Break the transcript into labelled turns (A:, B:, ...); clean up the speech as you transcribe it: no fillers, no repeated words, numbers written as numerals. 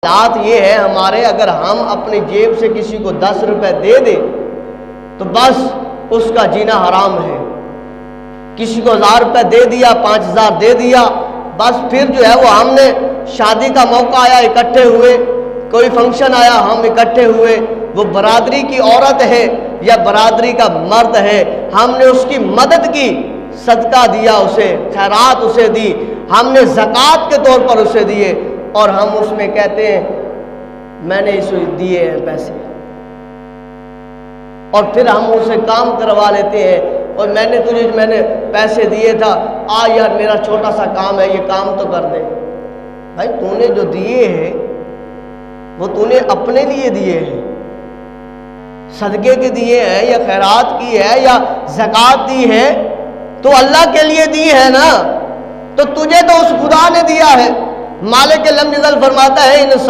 A: بات یہ ہے ہمارے، اگر ہم اپنی جیب سے کسی کو 10 روپے دے دیں تو بس اس کا جینا حرام ہے. کسی کو 1000 روپے دے دیا، 5000 دے دیا، بس پھر جو ہے وہ ہم نے شادی کا موقع آیا اکٹھے ہوئے، کوئی فنکشن آیا ہم اکٹھے ہوئے، وہ برادری کی عورت ہے یا برادری کا مرد ہے، ہم نے اس کی مدد کی، صدقہ دیا اسے، خیرات اسے دی، ہم نے زکوٰۃ کے طور پر اسے دیے، اور ہم اس میں کہتے ہیں میں نے اسے دیے ہیں پیسے، اور پھر ہم اسے کام کروا لیتے ہیں، اور میں نے پیسے دیے تھا، یار میرا چھوٹا سا کام ہے، یہ کام تو کر دے. بھائی تو نے جو دیے ہیں وہ تو نے اپنے لیے دیے ہیں، صدقے کے دیے ہیں یا خیرات کی ہے یا زکوٰۃ دی ہے تو اللہ کے لیے دی ہے نا، تو تجھے تو اس خدا نے دیا ہے. مالک لم یزل فرماتا ہے